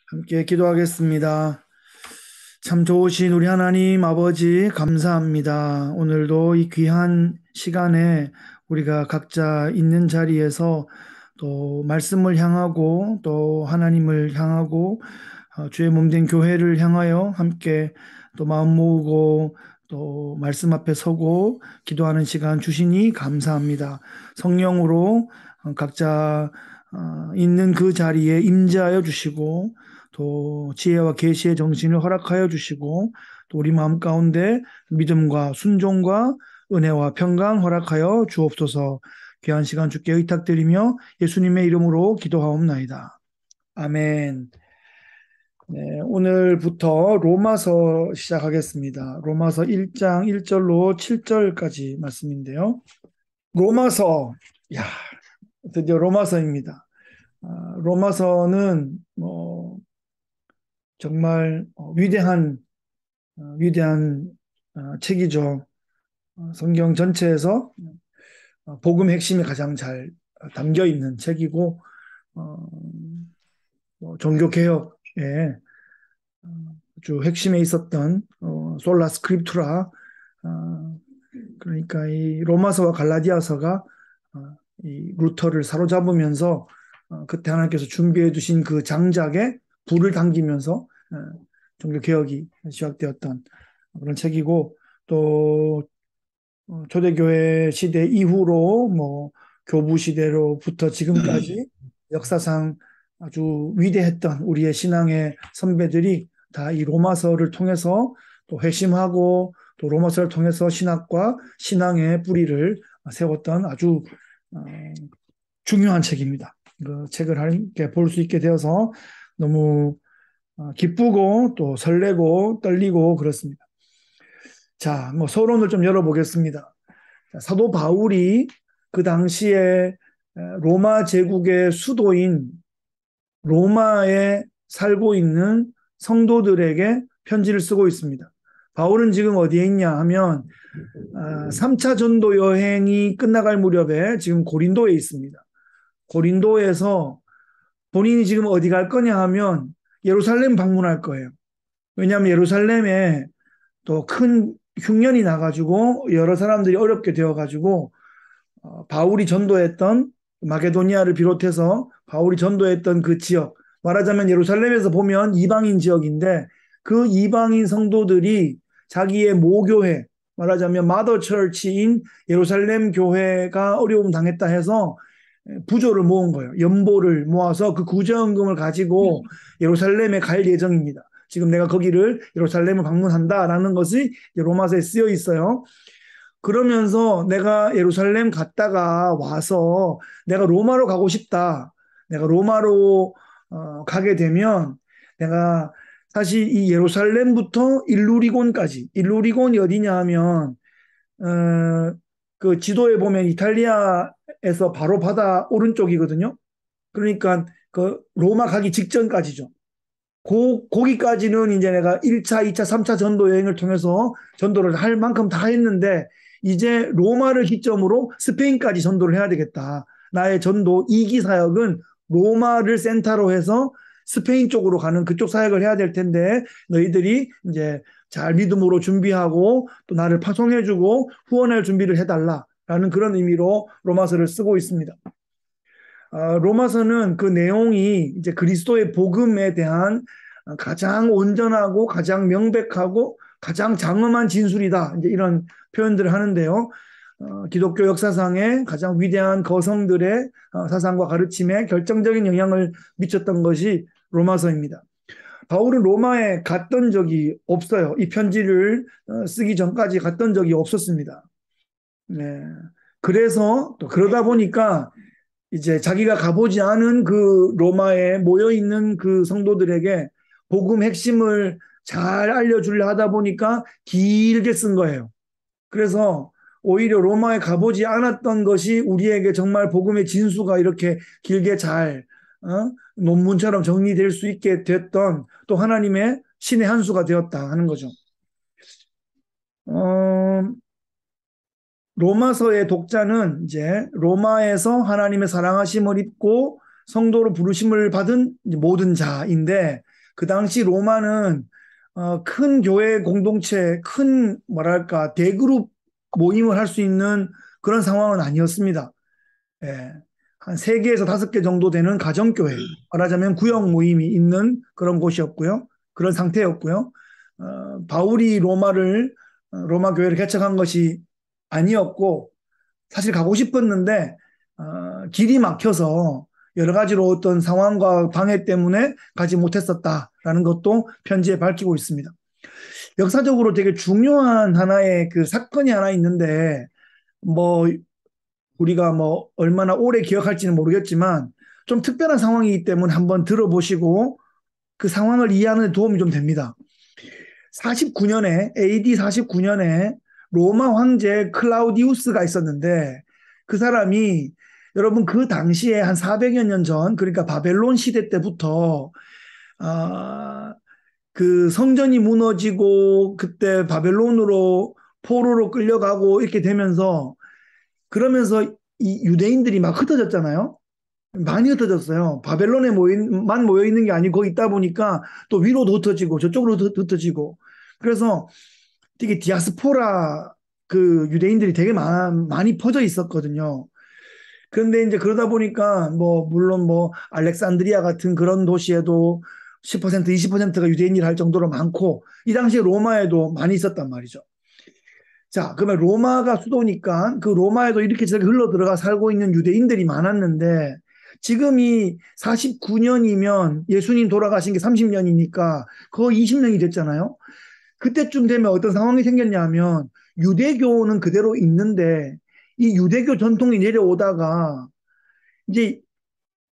함께 기도하겠습니다. 참 좋으신 우리 하나님 아버지 감사합니다. 오늘도 이 귀한 시간에 우리가 각자 있는 자리에서 또 말씀을 향하고 또 하나님을 향하고 주의 몸된 교회를 향하여 함께 또 마음 모으고 또 말씀 앞에 서고 기도하는 시간 주시니 감사합니다. 성령으로 각자 있는 그 자리에 임재하여 주시고 또 지혜와 계시의 정신을 허락하여 주시고 또 우리 마음 가운데 믿음과 순종과 은혜와 평강 허락하여 주옵소서. 귀한 시간 주께 의탁드리며 예수님의 이름으로 기도하옵나이다. 아멘. 네, 오늘부터 로마서 시작하겠습니다. 로마서 1장 1절로 7절까지 말씀인데요. 로마서, 야, 드디어 로마서입니다. 로마서는 정말 위대한 책이죠. 성경 전체에서 복음 핵심이 가장 잘 담겨 있는 책이고 어, 종교 개혁에 아주 핵심에 있었던 솔라 스크립투라 그러니까 이 로마서와 갈라디아서가 이 루터를 사로잡으면서 그때 하나님께서 준비해 두신 그 장작에 불을 당기면서 종교 개혁이 시작되었던 그런 책이고 또 초대교회 시대 이후로 뭐 교부 시대로부터 지금까지 역사상 아주 위대했던 우리의 신앙의 선배들이 다 이 로마서를 통해서 또 회심하고 또 로마서를 통해서 신학과 신앙의 뿌리를 세웠던 아주 어, 중요한 책입니다. 그 책을 함께 볼 수 있게 되어서 너무 기쁘고 또 설레고 떨리고 그렇습니다. 자, 뭐 서론을 좀 열어보겠습니다. 사도 바울이 그 당시에 로마 제국의 수도인 로마에 살고 있는 성도들에게 편지를 쓰고 있습니다. 바울은 지금 어디에 있냐 하면 3차 전도 여행이 끝나갈 무렵에 지금 고린도에 있습니다. 고린도에서 본인이 지금 어디 갈 거냐 하면 예루살렘 방문할 거예요. 왜냐하면 예루살렘에 또 큰 흉년이 나가지고 여러 사람들이 어렵게 되어가지고 바울이 전도했던 마게도니아를 비롯해서 바울이 전도했던 그 지역, 말하자면 예루살렘에서 보면 이방인 지역인데 그 이방인 성도들이 자기의 모교회, 말하자면 마더 처치인 예루살렘 교회가 어려움 당했다 해서 부조를 모은 거예요. 연보를 모아서 그 구제헌금을 가지고 예루살렘에 갈 예정입니다. 지금 내가 거기를 예루살렘을 방문한다라는 것이 로마서에 쓰여 있어요. 그러면서 내가 예루살렘 갔다가 와서 내가 로마로 가고 싶다. 내가 로마로 가게 되면 내가 사실 이 예루살렘부터 일루리곤까지, 일루리곤이 어디냐 하면 그 지도에 보면 이탈리아에서 바로 바다 오른쪽이거든요. 그러니까 그 로마 가기 직전까지죠. 거기까지는 이제 내가 1차, 2차, 3차 전도 여행을 통해서 전도를 할 만큼 다 했는데 이제 로마를 기점으로 스페인까지 전도를 해야 되겠다. 나의 전도 2기 사역은 로마를 센터로 해서 스페인 쪽으로 가는 그쪽 사역을 해야 될 텐데 너희들이 이제 잘 믿음으로 준비하고 또 나를 파송해주고 후원할 준비를 해달라라는 그런 의미로 로마서를 쓰고 있습니다. 로마서는 그 내용이 이제 그리스도의 복음에 대한 가장 온전하고 가장 명백하고 가장 장엄한 진술이다. 이제 이런 표현들을 하는데요. 기독교 역사상의 가장 위대한 거성들의 사상과 가르침에 결정적인 영향을 미쳤던 것이 로마서입니다. 바울은 로마에 갔던 적이 없어요. 이 편지를 쓰기 전까지 갔던 적이 없었습니다. 네. 그래서 또 그러다 보니까 이제 자기가 가보지 않은 그 로마에 모여 있는 그 성도들에게 복음 핵심을 잘 알려주려 하다 보니까 길게 쓴 거예요. 그래서 오히려 로마에 가보지 않았던 것이 우리에게 정말 복음의 진수가 이렇게 길게 잘 논문처럼 정리될 수 있게 됐던 또 하나님의 신의 한 수가 되었다 하는 거죠. 로마서의 독자는 이제 로마에서 하나님의 사랑하심을 입고 성도로 부르심을 받은 모든 자인데 그 당시 로마는 큰 교회 공동체, 큰 뭐랄까 대그룹 모임을 할 수 있는 그런 상황은 아니었습니다. 예. 한 3개에서 5개 정도 되는 가정교회, 말하자면 구역 모임이 있는 그런 곳이었고요. 그런 상태였고요. 바울이 로마 교회를 개척한 것이 아니었고, 사실 가고 싶었는데, 길이 막혀서 여러 가지로 어떤 상황과 방해 때문에 가지 못했었다라는 것도 편지에 밝히고 있습니다. 역사적으로 되게 중요한 하나의 그 사건이 하나 있는데, 뭐, 우리가 뭐 얼마나 오래 기억할지는 모르겠지만 좀 특별한 상황이기 때문에 한번 들어보시고 그 상황을 이해하는 데 도움이 좀 됩니다. 49년에 AD 49년에 로마 황제 클라우디우스가 있었는데 그 사람이 여러분 그 당시에 한 400여 년 전 그러니까 바벨론 시대 때부터 아, 그 성전이 무너지고 그때 바벨론으로 포로로 끌려가고 이렇게 되면서 그러면서 이 유대인들이 막 흩어졌잖아요. 많이 흩어졌어요. 바벨론에만 모여 있는 게 아니고 거기 있다 보니까 또 위로도 흩어지고 저쪽으로 흩어지고 그래서 되게 디아스포라 그 유대인들이 되게 많이 퍼져 있었거든요. 그런데 이제 그러다 보니까 뭐 물론 뭐 알렉산드리아 같은 그런 도시에도 10% 20%가 유대인이라 할 정도로 많고 이 당시에 로마에도 많이 있었단 말이죠. 자, 그러면 로마가 수도니까 그 로마에도 이렇게 저렇게 흘러 들어가 살고 있는 유대인들이 많았는데 지금이 49년이면 예수님 돌아가신 게 30년이니까 거의 20년이 됐잖아요. 그때쯤 되면 어떤 상황이 생겼냐면 유대교는 그대로 있는데 이 유대교 전통이 내려오다가 이제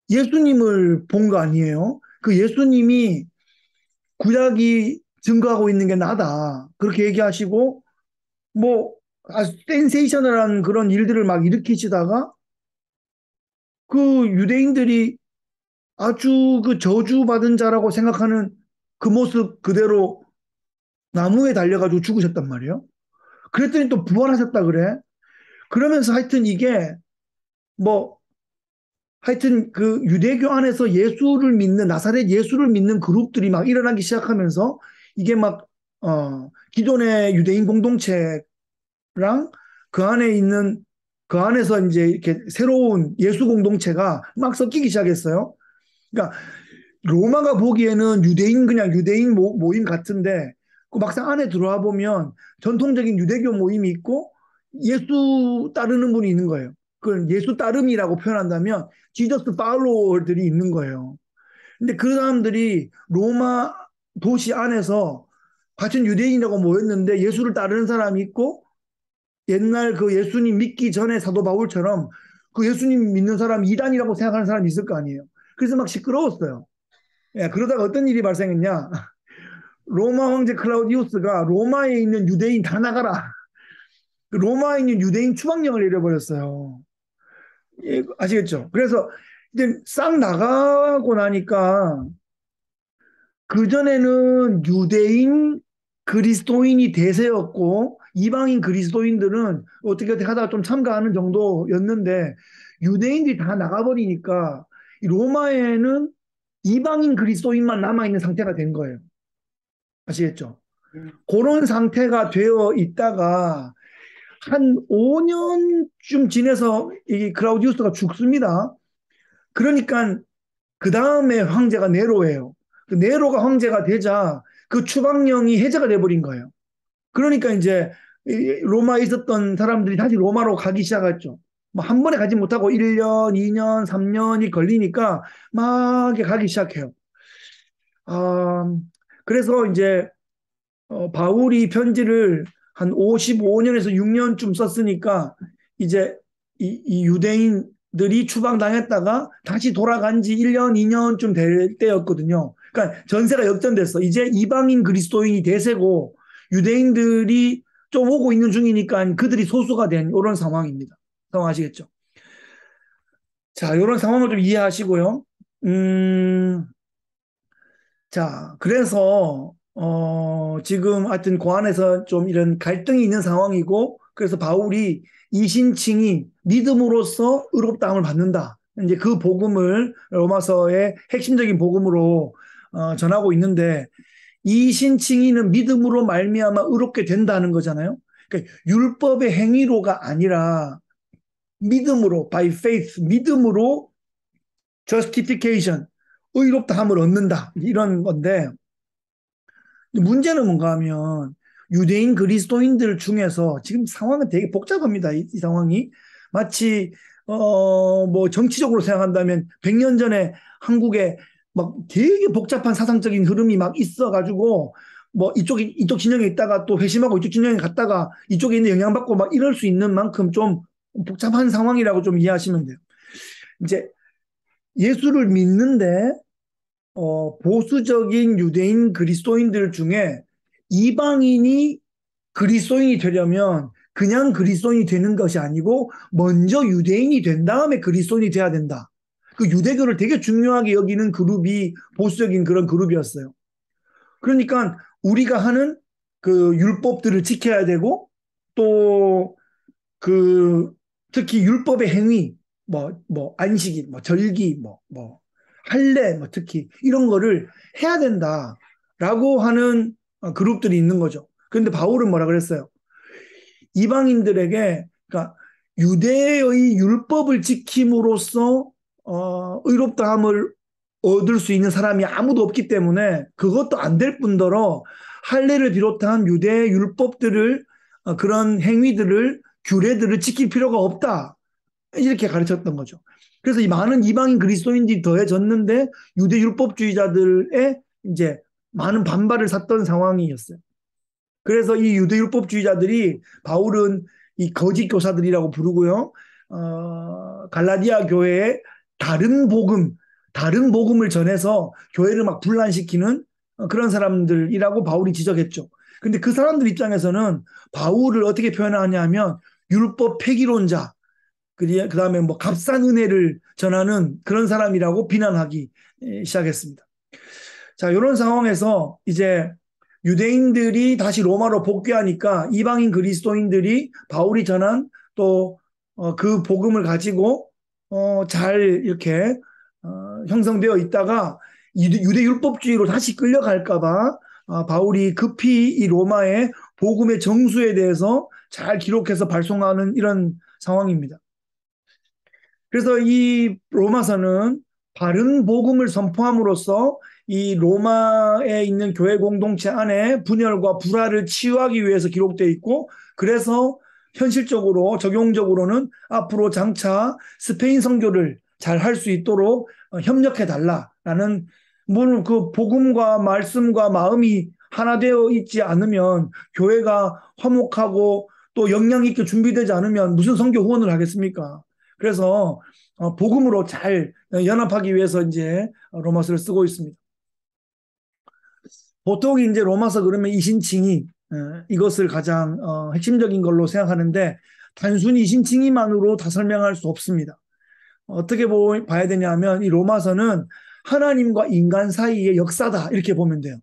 예수님을 본 거 아니에요. 그 예수님이 구약이 증거하고 있는 게 나다. 그렇게 얘기하시고 뭐 아주 센세이셔널한 그런 일들을 막 일으키시다가 그 유대인들이 아주 그 저주받은 자라고 생각하는 그 모습 그대로 나무에 달려가지고 죽으셨단 말이에요. 그랬더니 또 부활하셨다 그래. 그러면서 하여튼 이게 뭐 하여튼 그 유대교 안에서 예수를 믿는 나사렛 예수를 믿는 그룹들이 막 일어나기 시작하면서 이게 막 기존의 유대인 공동체 랑 그 안에 있는 그 안에서 이제 이렇게 새로운 예수 공동체가 막 섞이기 시작했어요. 그러니까 로마가 보기에는 유대인 그냥 유대인 모임 같은데 그 막상 안에 들어와 보면 전통적인 유대교 모임이 있고 예수 따르는 분이 있는 거예요. 그걸 예수 따름이라고 표현한다면 지저스 팔로워들이 있는 거예요. 근데 그 사람들이 로마 도시 안에서 같은 유대인이라고 모였는데 예수를 따르는 사람이 있고 옛날 그 예수님 믿기 전에 사도 바울처럼 그 예수님 믿는 사람 이단이라고 생각하는 사람이 있을 거 아니에요. 그래서 막 시끄러웠어요. 예, 그러다가 어떤 일이 발생했냐. 로마 황제 클라우디우스가 로마에 있는 유대인 다 나가라. 로마에 있는 유대인 추방령을 내려버렸어요. 예, 아시겠죠? 그래서 이제 싹 나가고 나니까 그전에는 유대인 그리스도인이 대세였고 이방인 그리스도인들은 어떻게 어떻게 하다가 좀 참가하는 정도였는데 유대인들이 다 나가버리니까 로마에는 이방인 그리스도인만 남아있는 상태가 된 거예요. 아시겠죠? 그런 상태가 되어 있다가 한 5년쯤 지내서 이 클라우디우스가 죽습니다. 그러니까 그 다음에 황제가 네로예요. 그 네로가 황제가 되자 그 추방령이 해제가 돼버린 거예요. 그러니까 이제 로마에 있었던 사람들이 다시 로마로 가기 시작했죠. 뭐 한 번에 가지 못하고 1년, 2년, 3년이 걸리니까 막 가기 시작해요. 아, 그래서 이제 바울이 편지를 한 55년에서 6년쯤 썼으니까 이제 이 유대인들이 추방당했다가 다시 돌아간 지 1년, 2년쯤 될 때였거든요. 그러니까 전세가 역전됐어. 이제 이방인 그리스도인이 대세고 유대인들이 좀 오고 있는 중이니까 그들이 소수가 된 이런 상황입니다. 상황 아시겠죠? 자, 이런 상황을 좀 이해하시고요. 자, 그래서 지금 하여튼 그 안에서 좀 이런 갈등이 있는 상황이고 그래서 바울이 이신칭이 믿음으로써 의롭다함을 받는다. 이제 그 복음을 로마서의 핵심적인 복음으로 전하고 있는데 이신칭의는 믿음으로 말미암아 의롭게 된다는 거잖아요. 그러니까 율법의 행위로가 아니라 믿음으로, by faith, 믿음으로 justification, 의롭다함을 얻는다. 이런 건데 문제는 뭔가 하면 유대인 그리스도인들 중에서 지금 상황은 되게 복잡합니다. 이 상황이 마치 뭐 정치적으로 생각한다면 100년 전에 한국에 막 되게 복잡한 사상적인 흐름이 막 있어가지고 뭐 이쪽 진영에 있다가 또 회심하고 이쪽 진영에 갔다가 이쪽에 있는 영향받고 막 이럴 수 있는 만큼 좀 복잡한 상황이라고 좀 이해하시면 돼요. 이제 예수를 믿는데 보수적인 유대인 그리스도인들 중에 이방인이 그리스도인이 되려면 그냥 그리스도인이 되는 것이 아니고 먼저 유대인이 된 다음에 그리스도인이 돼야 된다. 그 유대교를 되게 중요하게 여기는 그룹이 보수적인 그런 그룹이었어요. 그러니까 우리가 하는 그 율법들을 지켜야 되고 또 그 특히 율법의 행위 뭐 안식일 뭐 절기 뭐 할례 뭐 특히 이런 거를 해야 된다라고 하는 그룹들이 있는 거죠. 그런데 바울은 뭐라 그랬어요? 이방인들에게 그러니까 유대의 율법을 지킴으로써 의롭다함을 얻을 수 있는 사람이 아무도 없기 때문에 그것도 안 될 뿐더러 할례를 비롯한 유대 율법들을 그런 행위들을 규례들을 지킬 필요가 없다. 이렇게 가르쳤던 거죠. 그래서 이 많은 이방인 그리스도인들이 더해졌는데 유대 율법주의자들의 이제 많은 반발을 샀던 상황이었어요. 그래서 이 유대 율법주의자들이 바울은 이 거짓 교사들이라고 부르고요. 갈라디아 교회에 다른 복음을 전해서 교회를 막 분란시키는 그런 사람들이라고 바울이 지적했죠. 근데 그 사람들 입장에서는 바울을 어떻게 표현하냐면 율법 폐기론자, 그 다음에 뭐 값싼 은혜를 전하는 그런 사람이라고 비난하기 시작했습니다. 자, 이런 상황에서 이제 유대인들이 다시 로마로 복귀하니까 이방인 그리스도인들이 바울이 전한 또 그 복음을 가지고 잘 이렇게 형성되어 있다가 유대 율법주의로 다시 끌려갈까봐 바울이 급히 이 로마의 복음의 정수에 대해서 잘 기록해서 발송하는 이런 상황입니다. 그래서 이 로마서는 바른 복음을 선포함으로써 이 로마에 있는 교회 공동체 안에 분열과 불화를 치유하기 위해서 기록되어 있고 그래서 현실적으로 적용적으로는 앞으로 장차 스페인 선교를 잘 할 수 있도록 협력해 달라라는 물론 그 복음과 말씀과 마음이 하나 되어 있지 않으면 교회가 화목하고 또 역량 있게 준비되지 않으면 무슨 선교 후원을 하겠습니까? 그래서 복음으로 잘 연합하기 위해서 이제 로마서를 쓰고 있습니다. 보통 이제 로마서 그러면 이신칭의 이것을 가장 핵심적인 걸로 생각하는데 단순히 이신칭의만으로 다 설명할 수 없습니다. 어떻게 봐야 되냐면 이 로마서는 하나님과 인간 사이의 역사다 이렇게 보면 돼요.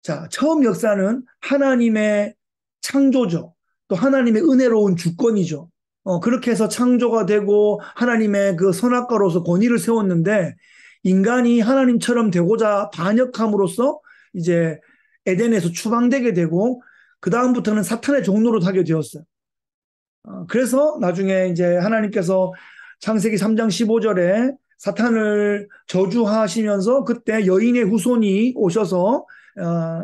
자, 처음 역사는 하나님의 창조죠. 또 하나님의 은혜로운 주권이죠. 그렇게 해서 창조가 되고 하나님의 그 선악과로서 권위를 세웠는데 인간이 하나님처럼 되고자 반역함으로써 이제 에덴에서 추방되게 되고 그 다음부터는 사탄의 종로로 타게 되었어요. 그래서 나중에 이제 하나님께서 창세기 3장 15절에 사탄을 저주하시면서 그때 여인의 후손이 오셔서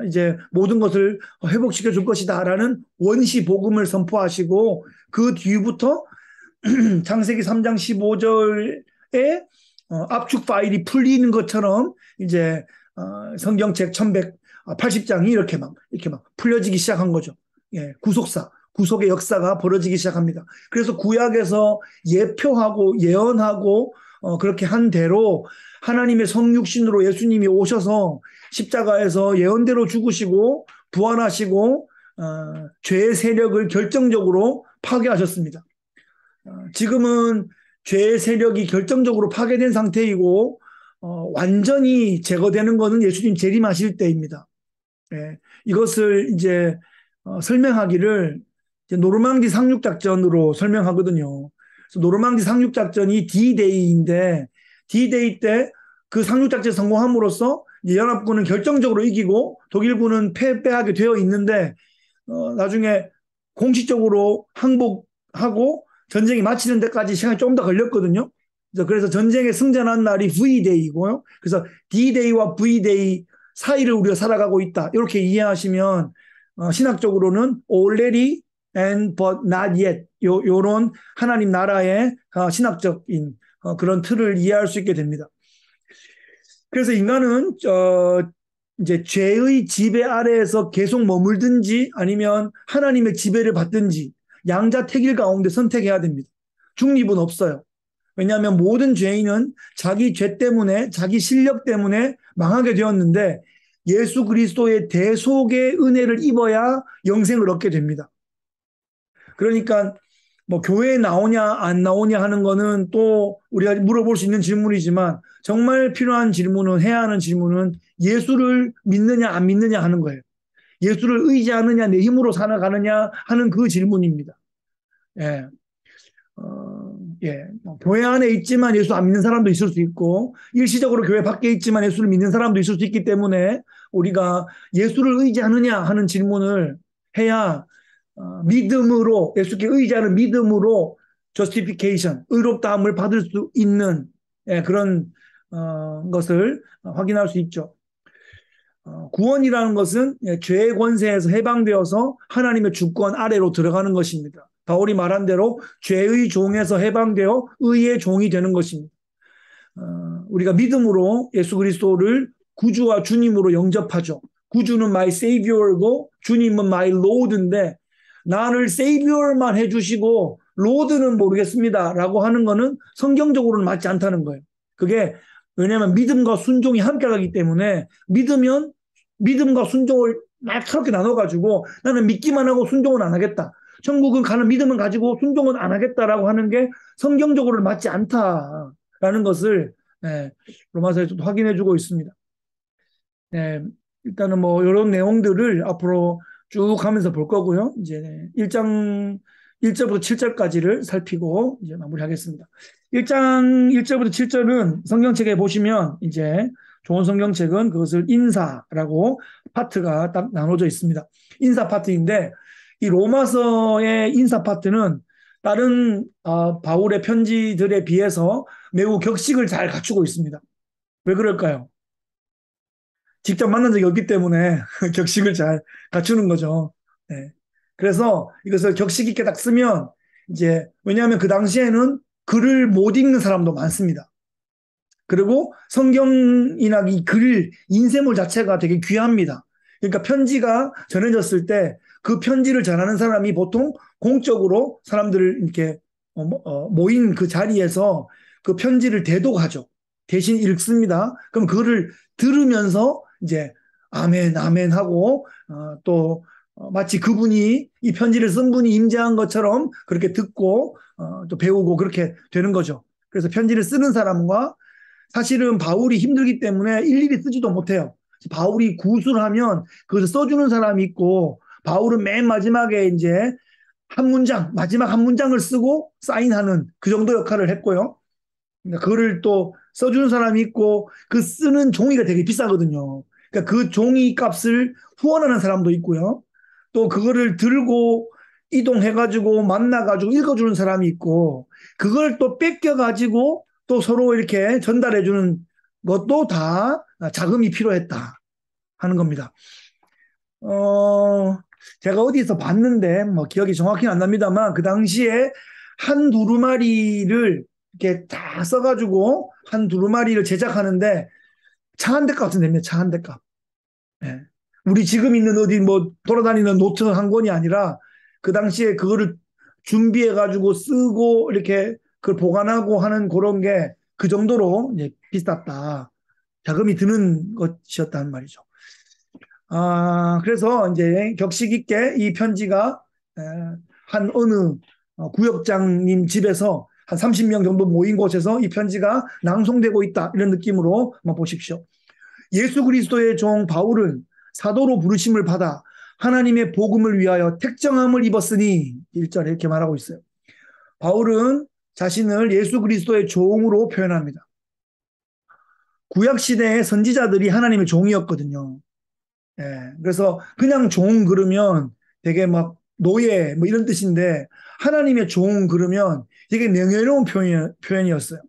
이제 모든 것을 회복시켜 줄 것이다라는 원시 복음을 선포하시고 그 뒤부터 창세기 3장 15절에 압축 파일이 풀리는 것처럼 이제 성경책 1180장이 이렇게 막 풀려지기 시작한 거죠. 예, 구속의 역사가 벌어지기 시작합니다. 그래서 구약에서 예표하고 예언하고 그렇게 한 대로 하나님의 성육신으로 예수님이 오셔서 십자가에서 예언대로 죽으시고 부활하시고 죄의 세력을 결정적으로 파괴하셨습니다. 지금은 죄의 세력이 결정적으로 파괴된 상태이고 완전히 제거되는 것은 예수님 재림하실 때입니다. 예, 이것을 이제 설명하기를 노르망디 상륙작전으로 설명하거든요. 그래서 노르망디 상륙작전이 D-Day인데 D-Day 때 그 상륙작전 성공함으로써 연합군은 결정적으로 이기고 독일군은 패배하게 되어 있는데 나중에 공식적으로 항복하고 전쟁이 마치는 데까지 시간이 좀 더 걸렸거든요. 그래서 전쟁에 승전한 날이 V-Day이고요. 그래서 D-Day와 V-Day 사이를 우리가 살아가고 있다. 이렇게 이해하시면 신학적으로는 already and but not yet 요런 하나님 나라의 신학적인 그런 틀을 이해할 수 있게 됩니다. 그래서 인간은 이제 죄의 지배 아래에서 계속 머물든지 아니면 하나님의 지배를 받든지 양자택일 가운데 선택해야 됩니다. 중립은 없어요. 왜냐하면 모든 죄인은 자기 죄 때문에 자기 실력 때문에 망하게 되었는데 예수 그리스도의 대속의 은혜를 입어야 영생을 얻게 됩니다. 그러니까 뭐 교회에 나오냐 안 나오냐 하는 거는 또 우리가 물어볼 수 있는 질문이지만 정말 필요한 질문은 해야 하는 질문은 예수를 믿느냐 안 믿느냐 하는 거예요. 예수를 의지하느냐 내 힘으로 살아가느냐 하는 그 질문입니다. 예. 교회 안에 있지만 예수 안 믿는 사람도 있을 수 있고 일시적으로 교회 밖에 있지만 예수를 믿는 사람도 있을 수 있기 때문에 우리가 예수를 의지하느냐 하는 질문을 해야 믿음으로 예수께 의지하는 믿음으로 justification 의롭다함을 받을 수 있는 그런 것을 확인할 수 있죠. 구원이라는 것은 죄의 권세에서 해방되어서 하나님의 주권 아래로 들어가는 것입니다. 바울이 말한 대로 죄의 종에서 해방되어 의의 종이 되는 것입니다. 우리가 믿음으로 예수 그리스도를 구주와 주님으로 영접하죠. 구주는 my savior고 주님은 my lord인데 나를 savior만 해주시고 lord는 모르겠습니다 라고 하는 거는 성경적으로는 맞지 않다는 거예요. 그게 왜냐하면 믿음과 순종이 함께 가기 때문에 믿으면 믿음과 순종을 날카롭게 나눠가지고 나는 믿기만 하고 순종은 안 하겠다. 천국은 가는 믿음은 가지고 순종은 안 하겠다라고 하는 게 성경적으로는 맞지 않다라는 것을 로마서에서 확인해주고 있습니다. 일단은 뭐 이런 내용들을 앞으로 쭉 하면서 볼 거고요. 이제 1장 1절부터 7절까지를 살피고 이제 마무리하겠습니다. 1장 1절부터 7절은 성경책에 보시면 이제 좋은 성경책은 그것을 인사라고 파트가 딱 나눠져 있습니다. 인사 파트인데 이 로마서의 인사 파트는 다른 바울의 편지들에 비해서 매우 격식을 잘 갖추고 있습니다. 왜 그럴까요? 직접 만난 적이 없기 때문에 격식을 잘 갖추는 거죠. 네. 그래서 이것을 격식 있게 딱 쓰면 이제 왜냐하면 그 당시에는 글을 못 읽는 사람도 많습니다. 그리고 성경이나 이 글, 인쇄물 자체가 되게 귀합니다. 그러니까 편지가 전해졌을 때 그 편지를 전하는 사람이 보통 공적으로 사람들을 이렇게 모인 그 자리에서 그 편지를 대독하죠. 대신 읽습니다. 그럼 그거를 들으면서 이제 아멘, 아멘 하고 또 마치 그분이 이 편지를 쓴 분이 임재한 것처럼 그렇게 듣고 또 배우고 그렇게 되는 거죠. 그래서 편지를 쓰는 사람과 사실은 바울이 힘들기 때문에 일일이 쓰지도 못해요. 바울이 구술을 하면 그것을 써주는 사람이 있고 바울은 맨 마지막에 이제 한 문장, 마지막 한 문장을 쓰고 사인하는 그 정도 역할을 했고요. 그러니까 그거를 또 써주는 사람이 있고 그 쓰는 종이가 되게 비싸거든요. 그러니까 그 종이 값을 후원하는 사람도 있고요. 또 그거를 들고 이동해가지고 만나가지고 읽어주는 사람이 있고 그걸 또 뺏겨가지고 또 서로 이렇게 전달해주는 것도 다 자금이 필요했다 하는 겁니다. 제가 어디서 봤는데 뭐 기억이 정확히는 안 납니다만 그 당시에 한 두루마리를 이렇게 다 써가지고 한 두루마리를 제작하는데 차 한 대 값은 됩니다. 차 한 대 값. 네. 우리 지금 있는 어디 뭐 돌아다니는 노트 한 권이 아니라 그 당시에 그거를 준비해가지고 쓰고 이렇게 그걸 보관하고 하는 그런 게 그 정도로 이제 비쌌다. 자금이 드는 것이었다는 말이죠. 그래서 이제 격식 있게 이 편지가 한 어느 구역장님 집에서 한 30명 정도 모인 곳에서 이 편지가 낭송되고 있다. 이런 느낌으로 한번 보십시오. 예수 그리스도의 종 바울은 사도로 부르심을 받아 하나님의 복음을 위하여 택정함을 입었으니 1절에 이렇게 말하고 있어요. 바울은 자신을 예수 그리스도의 종으로 표현합니다. 구약 시대의 선지자들이 하나님의 종이었거든요. 예, 그래서 그냥 종 그러면 되게 막 노예 뭐 이런 뜻인데 하나님의 종 그러면 되게 명예로운 표현이었어요.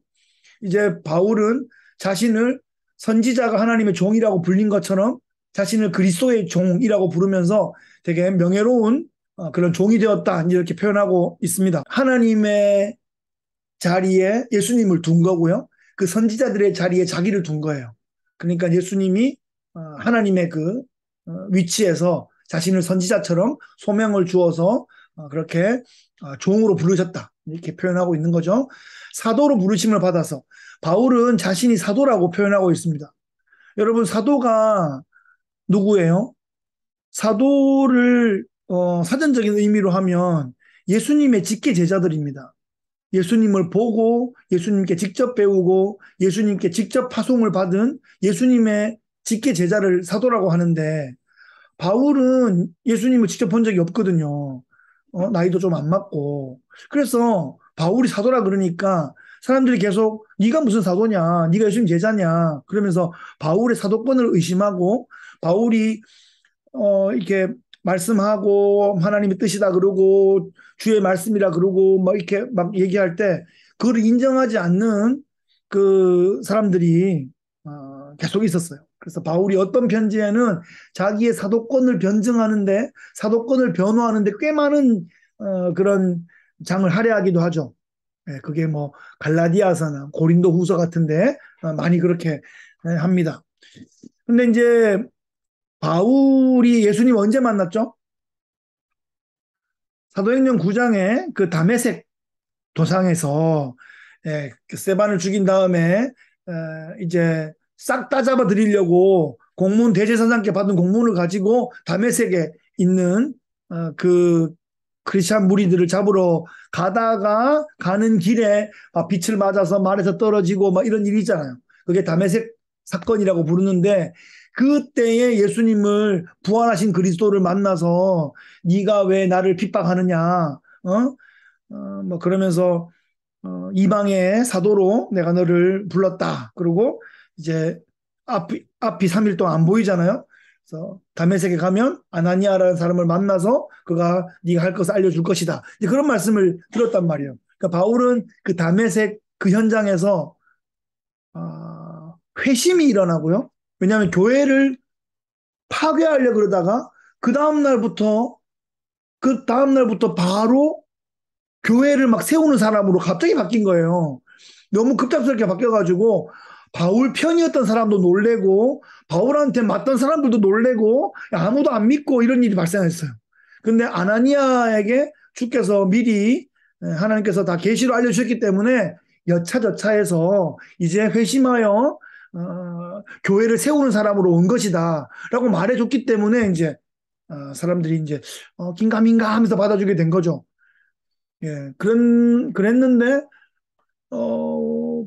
이제 바울은 자신을 선지자가 하나님의 종이라고 불린 것처럼 자신을 그리스도의 종이라고 부르면서 되게 명예로운 그런 종이 되었다 이렇게 표현하고 있습니다. 하나님의 자리에 예수님을 둔 거고요. 그 선지자들의 자리에 자기를 둔 거예요. 그러니까 예수님이 하나님의 그 위치에서 자신을 선지자처럼 소명을 주어서 그렇게 종으로 부르셨다. 이렇게 표현하고 있는 거죠. 사도로 부르심을 받아서 바울은 자신이 사도라고 표현하고 있습니다. 여러분 사도가 누구예요? 사도를 사전적인 의미로 하면 예수님의 직계 제자들입니다. 예수님을 보고 예수님께 직접 배우고 예수님께 직접 파송을 받은 예수님의 직계 제자를 사도라고 하는데 바울은 예수님을 직접 본 적이 없거든요. 나이도 좀 안 맞고. 그래서 바울이 사도라 그러니까 사람들이 계속 네가 무슨 사도냐, 네가 예수님 제자냐 그러면서 바울의 사도권을 의심하고 바울이 이렇게 말씀하고 하나님의 뜻이다 그러고 주의 말씀이라 그러고 막 이렇게 막 얘기할 때 그걸 인정하지 않는 그 사람들이 계속 있었어요. 그래서 바울이 어떤 편지에는 자기의 사도권을 변증하는데 사도권을 변호하는데 꽤 많은 그런 장을 할애하기도 하죠. 예, 그게 뭐 갈라디아서나 고린도 후서 같은데 많이 그렇게 합니다. 근데 이제 바울이 예수님 언제 만났죠? 사도행전 9장에 그 다메섹 도상에서 그 스데반을 죽인 다음에 이제 싹 다 잡아 드리려고 공문 대제사장께 받은 공문을 가지고 다메섹에 있는 그 크리스찬 무리들을 잡으러 가다가 가는 길에 빛을 맞아서 말에서 떨어지고 막 이런 일이 있잖아요. 그게 다메섹 사건이라고 부르는데 그때에 예수님을 부활하신 그리스도를 만나서 네가 왜 나를 핍박하느냐, 뭐 그러면서 이방의 사도로 내가 너를 불렀다. 그리고 이제 앞이 3일 동안 안 보이잖아요. 그래서 다메섹에 가면 아나니아라는 사람을 만나서 그가 네가 할 것을 알려줄 것이다. 이제 그런 말씀을 들었단 말이에요. 그러니까 바울은 그 다메섹 그 현장에서 회심이 일어나고요. 왜냐하면 교회를 파괴하려 그러다가 그 다음 날부터 바로 교회를 막 세우는 사람으로 갑자기 바뀐 거예요. 너무 급작스럽게 바뀌어가지고 바울 편이었던 사람도 놀래고 바울한테 맞던 사람들도 놀래고 아무도 안 믿고 이런 일이 발생했어요. 근데 아나니아에게 주께서 미리 하나님께서 다 계시로 알려주셨기 때문에 여차저차해서 이제 회심하여 교회를 세우는 사람으로 온 것이다 라고 말해줬기 때문에 이제 사람들이 이제 긴가민가 하면서 받아주게 된 거죠. 예, 그랬는데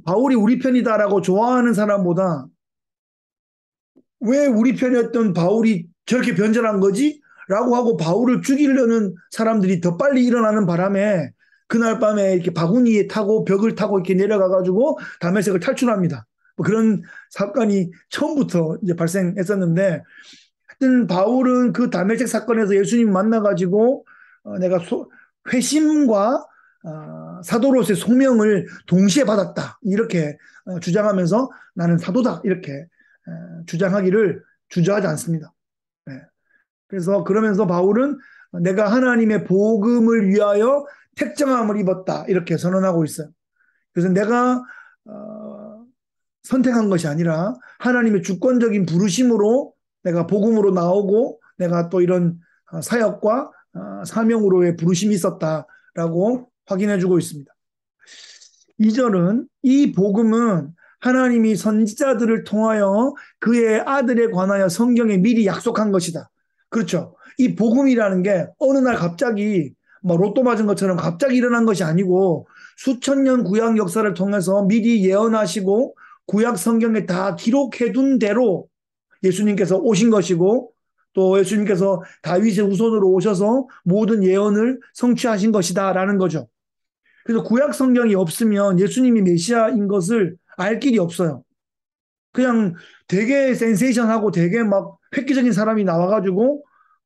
바울이 우리 편이다라고 좋아하는 사람보다 왜 우리 편이었던 바울이 저렇게 변절한 거지? 라고 하고 바울을 죽이려는 사람들이 더 빨리 일어나는 바람에 그날 밤에 이렇게 바구니에 타고 벽을 타고 이렇게 내려가가지고 다메섹을 탈출합니다. 뭐 그런 사건이 처음부터 이제 발생했었는데 하여튼 바울은 그 다메섹 사건에서 예수님 만나가지고 내가 회심과 사도로서의 소명을 동시에 받았다. 이렇게 주장하면서 나는 사도다. 이렇게 주장하기를 주저하지 않습니다. 네. 그래서 그러면서 바울은 내가 하나님의 복음을 위하여 택정함을 입었다. 이렇게 선언하고 있어요. 그래서 내가 선택한 것이 아니라 하나님의 주권적인 부르심으로 내가 복음으로 나오고 내가 또 이런 사역과 사명으로의 부르심이 있었다라고 확인해주고 있습니다. 2절은 이 복음은 하나님이 선지자들을 통하여 그의 아들에 관하여 성경에 미리 약속한 것이다. 그렇죠. 이 복음이라는 게 어느 날 갑자기 뭐 로또 맞은 것처럼 갑자기 일어난 것이 아니고 수천 년 구약 역사를 통해서 미리 예언하시고 구약 성경에 다 기록해둔 대로 예수님께서 오신 것이고 또 예수님께서 다윗의 후손으로 오셔서 모든 예언을 성취하신 것이다라는 거죠. 그래서 구약 성경이 없으면 예수님이 메시아인 것을 알 길이 없어요. 그냥 되게 센세이션하고 되게 막 획기적인 사람이 나와가지고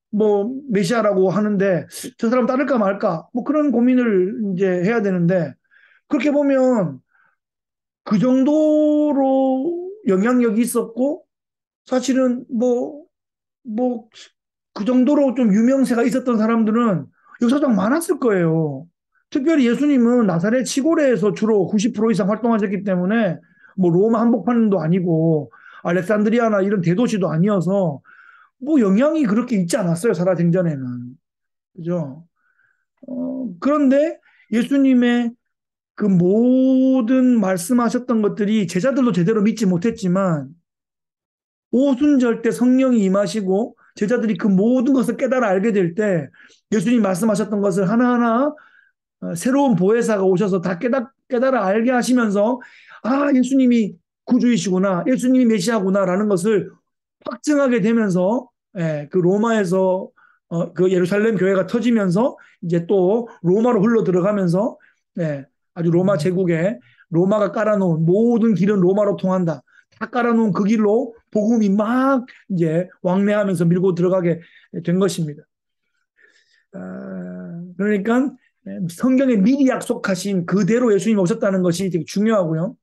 뭐 메시아라고 하는데 저 사람 따를까 말까 뭐 그런 고민을 이제 해야 되는데 그렇게 보면 그 정도로 영향력이 있었고 사실은 뭐 그 정도로 좀 유명세가 있었던 사람들은 역사상 많았을 거예요. 특별히 예수님은 나사렛 시골에서 주로 90% 이상 활동하셨기 때문에 뭐 로마 한복판도 아니고 알렉산드리아나 이런 대도시도 아니어서 뭐 영향이 그렇게 있지 않았어요. 살아생전에는. 그죠? 그런데 예수님의 그 모든 말씀하셨던 것들이 제자들도 제대로 믿지 못했지만 오순절 때 성령이 임하시고 제자들이 그 모든 것을 깨달아 알게 될 때 예수님 말씀하셨던 것을 하나하나 새로운 보혜사가 오셔서 다 깨달아 알게 하시면서 아, 예수님이 구주이시구나. 예수님이 메시아구나라는 것을 확증하게 되면서 예, 그 로마에서 그 예루살렘 교회가 터지면서 이제 또 로마로 흘러 들어가면서 예, 아주 로마 제국에 로마가 깔아놓은 모든 길은 로마로 통한다. 다 깔아놓은 그 길로 복음이 막 이제 왕래하면서 밀고 들어가게 된 것입니다. 그러니까 성경에 미리 약속하신 그대로 예수님이 오셨다는 것이 되게 중요하고요.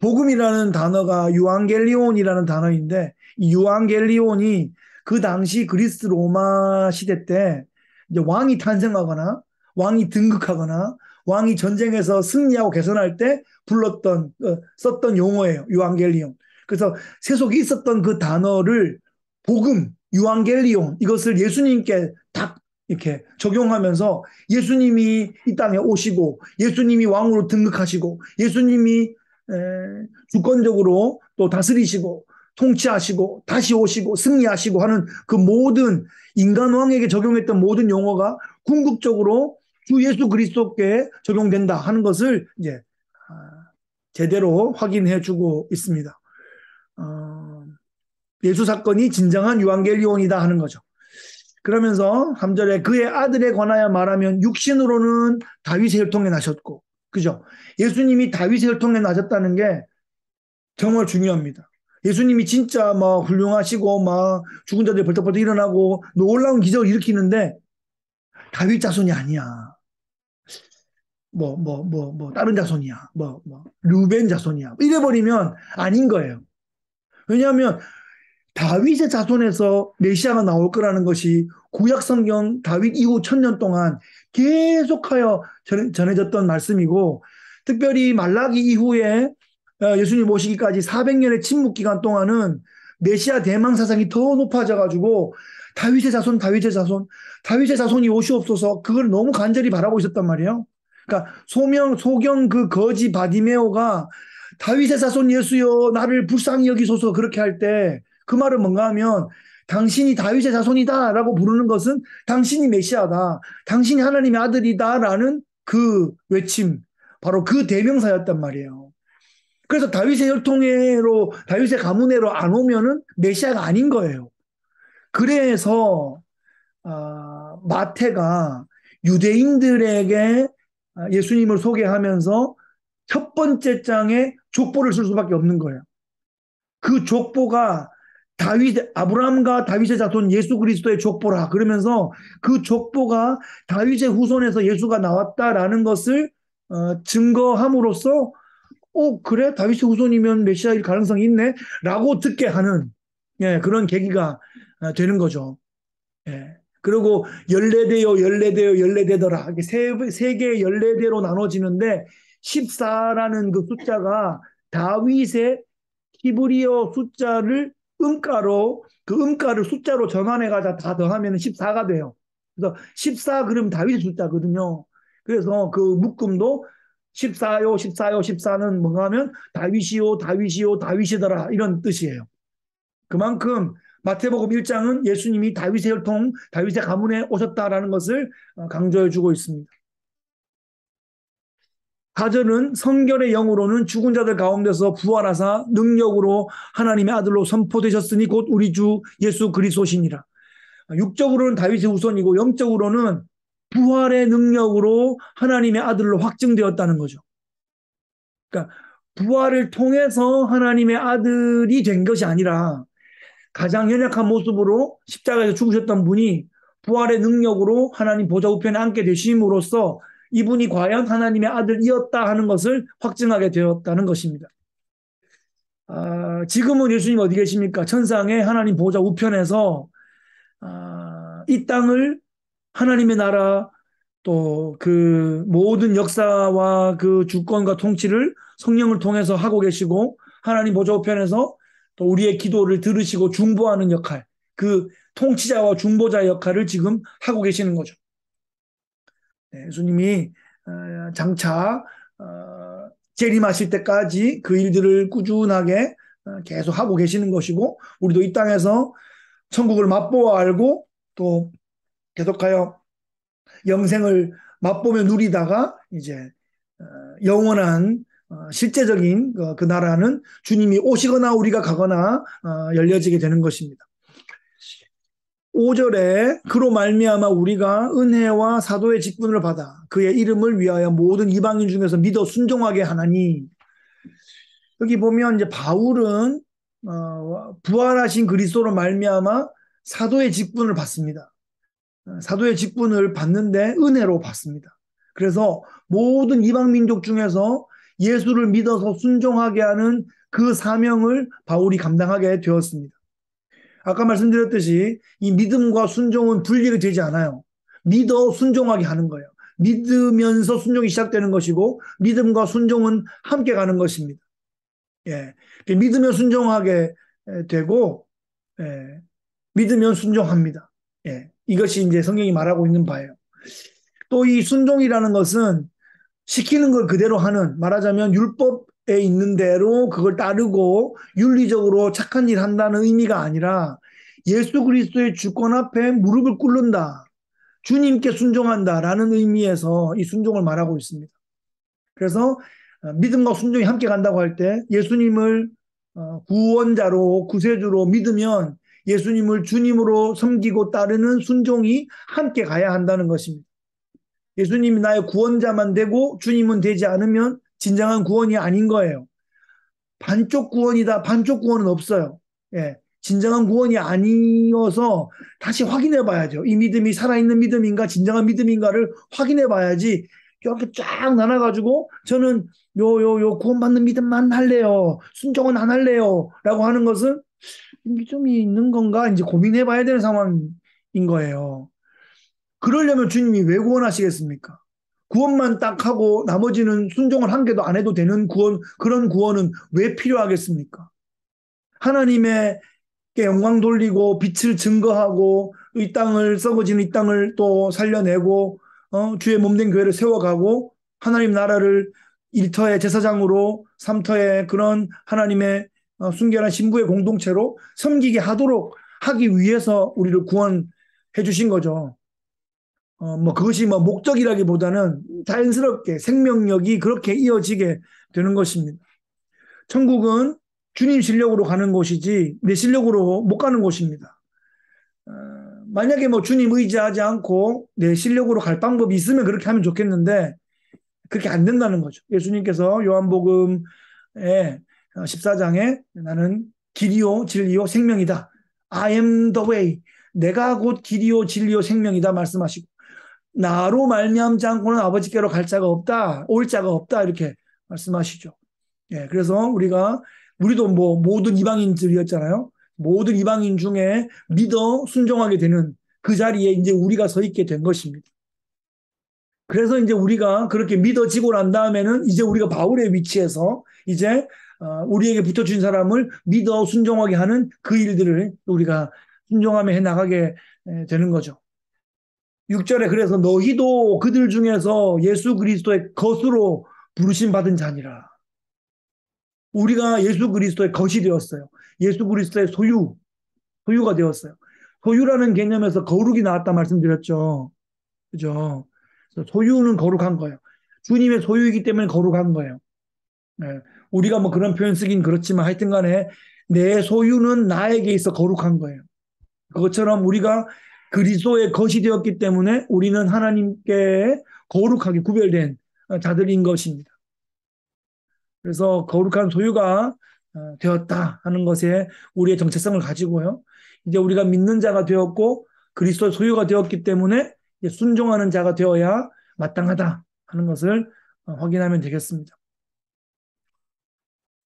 복음이라는 단어가 유앙겔리온이라는 단어인데 이 유앙겔리온이 그 당시 그리스 로마 시대 때 이제 왕이 탄생하거나 왕이 등극하거나 왕이 전쟁에서 승리하고 개선할 때 불렀던 썼던 용어예요. 유앙겔리온. 그래서 세속에 있었던 그 단어를 복음, 유앙겔리온 이것을 예수님께 딱 이렇게 적용하면서 예수님이 이 땅에 오시고 예수님이 왕으로 등극하시고 예수님이 주권적으로 또 다스리시고 통치하시고 다시 오시고 승리하시고 하는 그 모든 인간왕에게 적용했던 모든 용어가 궁극적으로 주 예수 그리스도께 적용된다 하는 것을 이제 제대로 확인해 주고 있습니다. 예수 사건이 진정한 유앙겔리온이다 하는 거죠. 그러면서 3절에 그의 아들에 관하여 말하면 육신으로는 다윗의 혈통에 나셨고 그죠? 예수님이 다윗의 혈통에 나셨다는 게 정말 중요합니다. 예수님이 진짜 막 훌륭하시고 막 죽은 자들이 벌떡벌떡 일어나고 놀라운 기적을 일으키는데 다윗 자손이 아니야. 다른 자손이야. 르벤 자손이야. 이래버리면 아닌 거예요. 왜냐하면 다윗의 자손에서 메시아가 나올 거라는 것이 구약 성경 다윗 이후 1000년 동안 계속하여 전해졌던 말씀이고 특별히 말라기 이후에 예수님 오시기까지 400년의 침묵 기간 동안은 메시아 대망 사상이 더 높아져 가지고 다윗의 자손 다윗의 자손 다윗의 자손이 오시옵소서 그걸 너무 간절히 바라고 있었단 말이에요. 그러니까 소경 그 거지 바디메오가 다윗의 자손 예수여 나를 불쌍히 여기소서 그렇게 할 때 그 말은 뭔가 하면 당신이 다윗의 자손이다라고 부르는 것은 당신이 메시아다. 당신이 하나님의 아들이다라는 그 외침 바로 그 대명사였단 말이에요. 그래서 다윗의 혈통으로 다윗의 가문으로 안 오면은 메시아가 아닌 거예요. 그래서 마태가 유대인들에게 예수님을 소개하면서 첫 번째 장에 족보를 쓸 수밖에 없는 거예요. 그 족보가 아브라함과 다윗의 자손 예수 그리스도의 족보라 그러면서 그 족보가 다윗의 후손에서 예수가 나왔다라는 것을 증거함으로써 그래 다윗의 후손이면 메시아일 가능성이 있네 라고 듣게 하는 그런 계기가 되는 거죠. 그리고 열네대더라 세 개의 열네대로 나눠지는데 14라는 그 숫자가 다윗의 히브리어 숫자를 그 음가를 숫자로 전환해가지고 다 더하면 14가 돼요. 그래서 14 그럼 다윗의 숫자거든요. 그래서 그 묶음도 14요, 14요, 14는 뭔가 하면 다윗이요, 다윗이요, 다윗이더라 이런 뜻이에요. 그만큼 마태복음 1장은 예수님이 다윗의 혈통, 다윗의 가문에 오셨다라는 것을 강조해주고 있습니다. 4절은 성결의 영으로는 죽은 자들 가운데서 부활하사 능력으로 하나님의 아들로 선포되셨으니 곧 우리 주 예수 그리스도시니라. 육적으로는 다윗의 후손이고 영적으로는 부활의 능력으로 하나님의 아들로 확증되었다는 거죠. 그러니까 부활을 통해서 하나님의 아들이 된 것이 아니라 가장 연약한 모습으로 십자가에서 죽으셨던 분이 부활의 능력으로 하나님 보좌 우편에 앉게 되심으로써 이분이 과연 하나님의 아들이었다 하는 것을 확증하게 되었다는 것입니다. 지금은 예수님 어디 계십니까? 천상의 하나님 보좌 우편에서 이 땅을 하나님의 나라 또 그 모든 역사와 그 주권과 통치를 성령을 통해서 하고 계시고 하나님 보좌 우편에서 또 우리의 기도를 들으시고 중보하는 역할, 그 통치자와 중보자의 역할을 지금 하고 계시는 거죠. 네, 예수님이 장차 재림하실 때까지 그 일들을 꾸준하게 계속 하고 계시는 것이고 우리도 이 땅에서 천국을 맛보아 알고 또 계속하여 영생을 맛보며 누리다가 이제 영원한 실제적인 그 나라는 주님이 오시거나 우리가 가거나 열려지게 되는 것입니다. 5절에 그로 말미암아 우리가 은혜와 사도의 직분을 받아 그의 이름을 위하여 모든 이방인 중에서 믿어 순종하게 하나니, 여기 보면 이제 바울은 부활하신 그리스도로 말미암아 사도의 직분을 받습니다. 사도의 직분을 받는데 은혜로 받습니다. 그래서 모든 이방 민족 중에서 예수를 믿어서 순종하게 하는 그 사명을 바울이 감당하게 되었습니다. 아까 말씀드렸듯이 이 믿음과 순종은 분리가 되지 않아요. 믿어 순종하게 하는 거예요. 믿으면서 순종이 시작되는 것이고 믿음과 순종은 함께 가는 것입니다. 예, 믿으면 순종하게 되고 믿으면 순종합니다. 예, 이것이 이제 성경이 말하고 있는 바예요. 또 이 순종이라는 것은 시키는 걸 그대로 하는, 말하자면 율법에 있는 대로 그걸 따르고 윤리적으로 착한 일 한다는 의미가 아니라 예수 그리스도의 주권 앞에 무릎을 꿇는다, 주님께 순종한다라는 의미에서 이 순종을 말하고 있습니다. 그래서 믿음과 순종이 함께 간다고 할 때 예수님을 구원자로 구세주로 믿으면 예수님을 주님으로 섬기고 따르는 순종이 함께 가야 한다는 것입니다. 예수님이 나의 구원자만 되고 주님은 되지 않으면 진정한 구원이 아닌 거예요. 반쪽 구원이다, 반쪽 구원은 없어요. 예, 진정한 구원이 아니어서 다시 확인해 봐야죠. 이 믿음이 살아있는 믿음인가 진정한 믿음인가를 확인해 봐야지 이렇게 쫙 나눠가지고 저는 요 구원받는 믿음만 할래요, 순종은 안 할래요 라고 하는 것은 믿음이 있는 건가 이제 고민해 봐야 되는 상황인 거예요. 그러려면 주님이 왜 구원하시겠습니까? 구원만 딱 하고 나머지는 순종을 한 개도 안 해도 되는 구원, 그런 구원은 왜 필요하겠습니까? 하나님의 영광 돌리고 빛을 증거하고 이 땅을, 썩어지는 이 땅을 또 살려내고 주의 몸된 교회를 세워가고 하나님 나라를 1터의 제사장으로 3터의 그런 하나님의 순결한 신부의 공동체로 섬기게 하도록 하기 위해서 우리를 구원해 주신 거죠. 그것이 목적이라기보다는 자연스럽게 생명력이 그렇게 이어지게 되는 것입니다. 천국은 주님 실력으로 가는 곳이지 내 실력으로 못 가는 곳입니다. 만약에 주님 의지하지 않고 내 실력으로 갈 방법이 있으면 그렇게 하면 좋겠는데 그렇게 안 된다는 거죠. 예수님께서 요한복음에 14장에 나는 길이요 진리요 생명이다. I am the way. 내가 곧 길이요 진리요 생명이다 말씀하시고 나로 말미암지 않고는 아버지께로 갈 자가 없다, 올 자가 없다 이렇게 말씀하시죠. 예, 그래서 우리도 모든 이방인들이었잖아요. 모든 이방인 중에 믿어 순종하게 되는 그 자리에 이제 우리가 서 있게 된 것입니다. 그래서 이제 우리가 그렇게 믿어지고 난 다음에는 이제 우리가 바울의 위치에서 이제 우리에게 붙어준 사람을 믿어 순종하게 하는 그 일들을 우리가 순종하며 해나가게 되는 거죠. 6절에 그래서 너희도 그들 중에서 예수 그리스도의 것으로 부르심 받은 자니라. 우리가 예수 그리스도의 것이 되었어요. 예수 그리스도의 소유가 되었어요. 소유라는 개념에서 거룩이 나왔다 말씀드렸죠. 그죠? 소유는 거룩한 거예요. 주님의 소유이기 때문에 거룩한 거예요. 네. 우리가 그런 표현 쓰긴 그렇지만 하여튼 간에 내 소유는 나에게 있어 거룩한 거예요. 그것처럼 우리가 그리스도의 것이 되었기 때문에 우리는 하나님께 거룩하게 구별된 자들인 것입니다. 그래서 거룩한 소유가 되었다 하는 것에 우리의 정체성을 가지고요. 이제 우리가 믿는 자가 되었고 그리스도의 소유가 되었기 때문에 이제 순종하는 자가 되어야 마땅하다 하는 것을 확인하면 되겠습니다.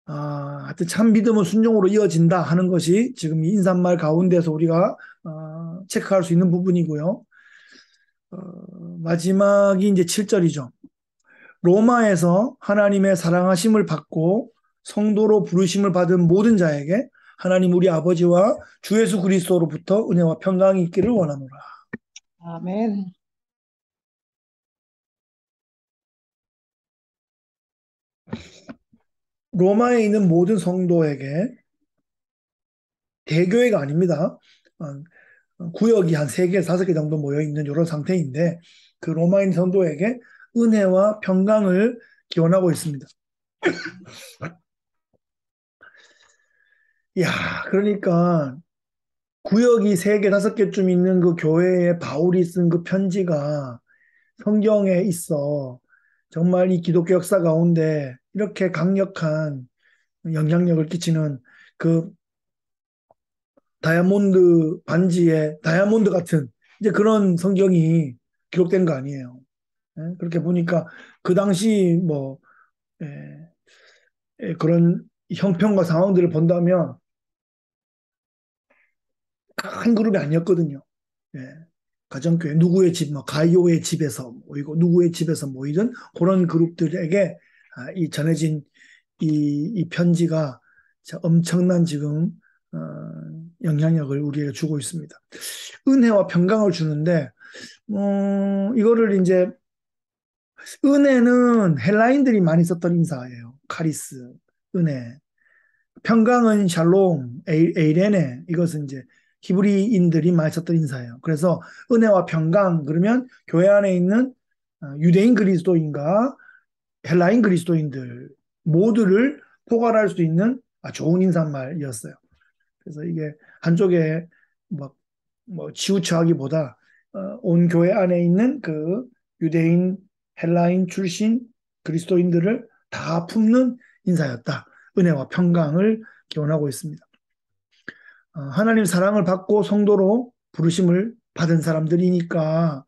하여튼 참 믿음은 순종으로 이어진다 하는 것이 지금 이 인사말 가운데서 우리가 체크할 수 있는 부분이고요. 마지막이 이제 7절이죠. 로마에서 하나님의 사랑하심을 받고 성도로 부르심을 받은 모든 자에게 하나님 우리 아버지와 주 예수 그리스도로부터 은혜와 평강이 있기를 원하노라. 아멘. 로마에 있는 모든 성도에게, 대교회가 아닙니다. 구역이 한 3개, 5개 정도 모여 있는 이런 상태인데 그 로마인 성도에게 은혜와 평강을 기원하고 있습니다. 야, 그러니까 구역이 3개, 5개쯤 있는 그 교회에 바울이 쓴 그 편지가 성경에 있어. 정말 이 기독교 역사 가운데 이렇게 강력한 영향력을 끼치는 그 다이아몬드 반지에 다이아몬드 같은 이제 그런 성경이 기록된 거 아니에요. 예? 그렇게 보니까 그 당시 뭐 그런 형편과 상황들을 본다면 큰 그룹이 아니었거든요. 예. 가정교회 누구의 집, 뭐 가이오의 집에서 모이고 누구의 집에서 모이든 그런 그룹들에게 이 전해진 이 편지가 엄청난 지금 어, 영향력을 우리에게 주고 있습니다. 은혜와 평강을 주는데 이거를 이제 은혜는 헬라인들이 많이 썼던 인사예요. 카리스, 은혜. 평강은 샬롬, 에이레네. 이것은 이제 히브리인들이 많이 썼던 인사예요. 그래서 은혜와 평강 그러면 교회 안에 있는 유대인 그리스도인과 헬라인 그리스도인들 모두를 포괄할 수 있는 좋은 인사말이었어요. 그래서 이게 한쪽에 뭐 치우쳐하기보다 온 교회 안에 있는 그 유대인, 헬라인 출신 그리스도인들을 다 품는 인사였다. 은혜와 평강을 기원하고 있습니다. 하나님 사랑을 받고 성도로 부르심을 받은 사람들이니까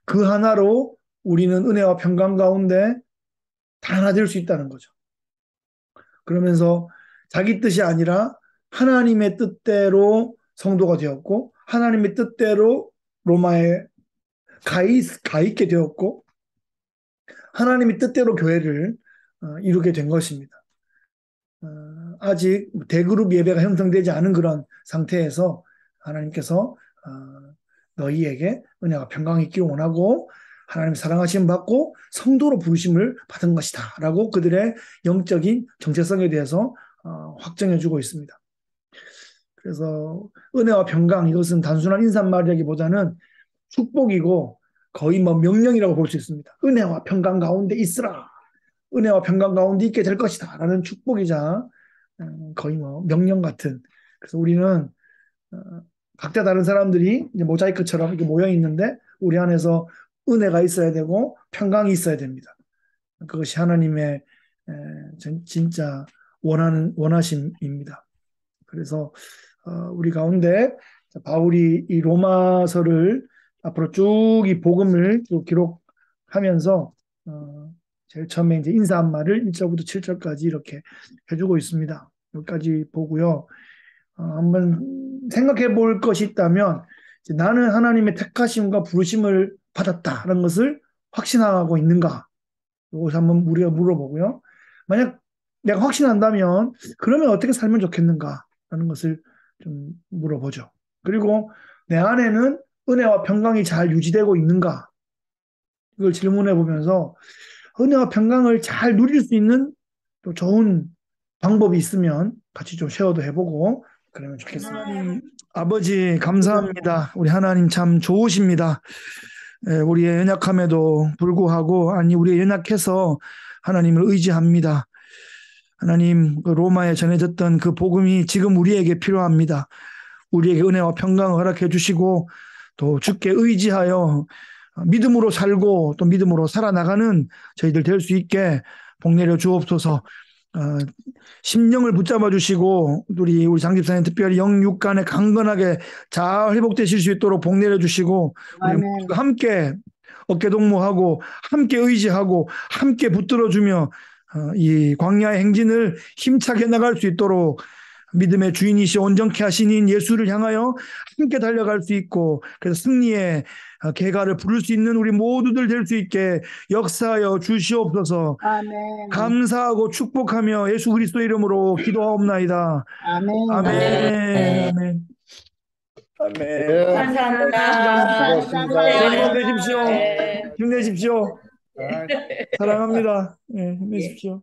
그 하나로 우리는 은혜와 평강 가운데 다 하나 될 수 있다는 거죠. 그러면서 자기 뜻이 아니라 하나님의 뜻대로 성도가 되었고 하나님의 뜻대로 로마에 가 있게 되었고 하나님의 뜻대로 교회를 이루게 된 것입니다. 아직 대그룹 예배가 형성되지 않은 그런 상태에서 하나님께서 너희에게 은혜와 평강이 있기를 원하고 하나님 사랑하심 받고 성도로 부르심을 받은 것이다 라고 그들의 영적인 정체성에 대해서 확정해 주고 있습니다. 그래서 은혜와 평강 이것은 단순한 인사말이라기보다는 축복이고 거의 뭐 명령이라고 볼 수 있습니다. 은혜와 평강 가운데 있으라. 은혜와 평강 가운데 있게 될 것이다 라는 축복이자 거의 뭐 명령 같은. 그래서 우리는 각자 다른 사람들이 이제 모자이크처럼 이렇게 모여 있는데 우리 안에서 은혜가 있어야 되고 평강이 있어야 됩니다. 그것이 하나님의 진짜 원하심입니다. 그래서 우리 가운데 바울이 이 로마서를 앞으로 쭉 이 복음을 쭉 기록하면서 제일 처음에 이제 인사한 말을 1절부터 7절까지 이렇게 해주고 있습니다. 여기까지 보고요. 한번 생각해 볼 것이 있다면 나는 하나님의 택하심과 부르심을 받았다라는 것을 확신하고 있는가? 이것을 한번 우리가 물어보고요. 만약 내가 확신한다면 그러면 어떻게 살면 좋겠는가라는 것을 좀 물어보죠. 그리고 내 안에는 은혜와 평강이 잘 유지되고 있는가? 이걸 질문해 보면서 은혜와 평강을 잘 누릴 수 있는 또 좋은 방법이 있으면 같이 좀 쉐어도 해보고 그러면 좋겠습니다. 하나님, 아버지 감사합니다. 우리 하나님 참 좋으십니다. 우리의 연약함에도 불구하고 아니 우리의 연약해서 하나님을 의지합니다. 하나님 그 로마에 전해졌던 그 복음이 지금 우리에게 필요합니다. 우리에게 은혜와 평강을 허락해 주시고 또 주께 의지하여 믿음으로 살고 또 믿음으로 살아나가는 저희들 될 수 있게 복 내려 주옵소서. 심령을 붙잡아 주시고 우리 장집사님 특별히 영육간에 강건하게 잘 회복되실 수 있도록 복 내려 주시고 우리 아멘. 모두가 함께 어깨 동무하고 함께 의지하고 함께 붙들어 주며 이 광야의 행진을 힘차게 나갈 수 있도록 믿음의 주인이시 온전케 하시는 예수를 향하여 함께 달려갈 수 있고 그래서 승리의 계가를 부를 수 있는 우리 모두들 될 수 있게 역사하여 주시옵소서. 아멘. 감사하고 축복하며 예수 그리스도 이름으로 기도하옵나이다. 아멘. 아멘. 네. 아멘. 아멘. 네. 감사합니다. 수고하셨습니다. 주님 힘내십시오. 네. 힘내십시오. 아, 사랑합니다. 네, 힘내십시오.